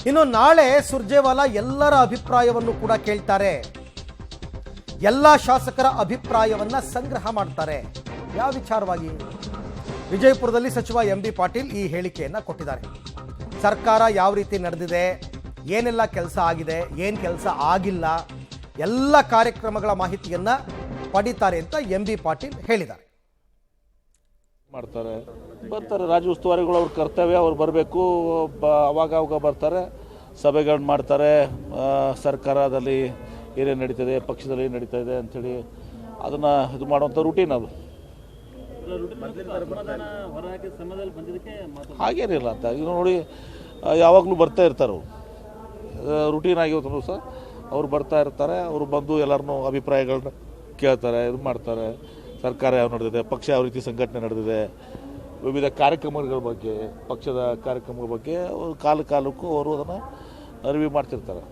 ಇನ್ನು ನಾಳೆ ಸುರ್ಜೇವಾಲಾ ಎಲ್ಲರ ಅಭಿಪ್ರಾಯವನ್ನು ಕೂಡ ಕೇಳ್ತಾರೆ. ಎಲ್ಲ ಶಾಸಕರ ಅಭಿಪ್ರಾಯವನ್ನ ಸಂಗ್ರಹ ಮಾಡ್ತಾರೆ. ಯಾವ ವಿಚಾರವಾಗಿ? ವಿಜಯಪುರದಲ್ಲಿ ಸಚಿವ MB ಪಾಟೀಲ್ ಈ ಹೇಳಿಕೆಯನ್ನ ಕೊಟ್ಟಿದ್ದಾರೆ. ಸರ್ಕಾರ ಯಾವ ರೀತಿ ನಡೆದಿದೆ, ಏನೆಲ್ಲ ಕೆಲಸ ಆಗಿದೆ, ಏನು ಕೆಲಸ ಆಗಿಲ್ಲ, ಎಲ್ಲ ಕಾರ್ಯಕ್ರಮಗಳ ಮಾಹಿತಿಯನ್ನ ಪಡಿತಾರೆ ಅಂತ MB ಪಾಟೀಲ್ ಹೇಳಿದ್ದಾರೆ. ಮಾಡ್ತಾರೆ, ಬರ್ತಾರೆ ರಾಜ್ಯ ಉಸ್ತುವಾರಿಗಳು ಅವ್ರ ಕರ್ತವ್ಯ, ಅವ್ರು ಬರಬೇಕು. ಅವಾಗ ಬರ್ತಾರೆ, ಸಭೆಗಳನ್ನ ಮಾಡ್ತಾರೆ. ಸರ್ಕಾರದಲ್ಲಿ ಏನೇನು ನಡೀತದೆ, ಪಕ್ಷದಲ್ಲಿ ಏನು ನಡೀತಾ ಇದೆ ಅಂಥೇಳಿ ಅದನ್ನು ಇದು ಮಾಡುವಂಥ ರೂಟೀನ್ ಅದು. ಹಾಗೇನಿಲ್ಲ ಅಂತ ಈಗ ನೋಡಿ, ಯಾವಾಗಲೂ ಬರ್ತಾ ಇರ್ತಾರೆ ಅವರು. ರೂಟೀನ್ ಆಗಿರೋದು ಸಹ ಅವ್ರು ಬರ್ತಾ ಇರ್ತಾರೆ. ಅವರು ಬಂದು ಎಲ್ಲರನ್ನೂ ಅಭಿಪ್ರಾಯಗಳನ್ನ ಕೇಳ್ತಾರೆ, ಇದು ಮಾಡ್ತಾರೆ. ಸರ್ಕಾರ ಯಾವ ನಡೆದಿದೆ, ಪಕ್ಷ ಯಾವ ರೀತಿ ಸಂಘಟನೆ ನಡೆದಿದೆ, ವಿವಿಧ ಕಾರ್ಯಕ್ರಮಗಳ ಬಗ್ಗೆ, ಪಕ್ಷದ ಕಾರ್ಯಕ್ರಮಗಳ ಬಗ್ಗೆ ಕಾಲಕ್ಕೂ ಅವರು ಅದನ್ನು ರಿವ್ಯೂ ಮಾಡ್ತಿರ್ತಾರೆ.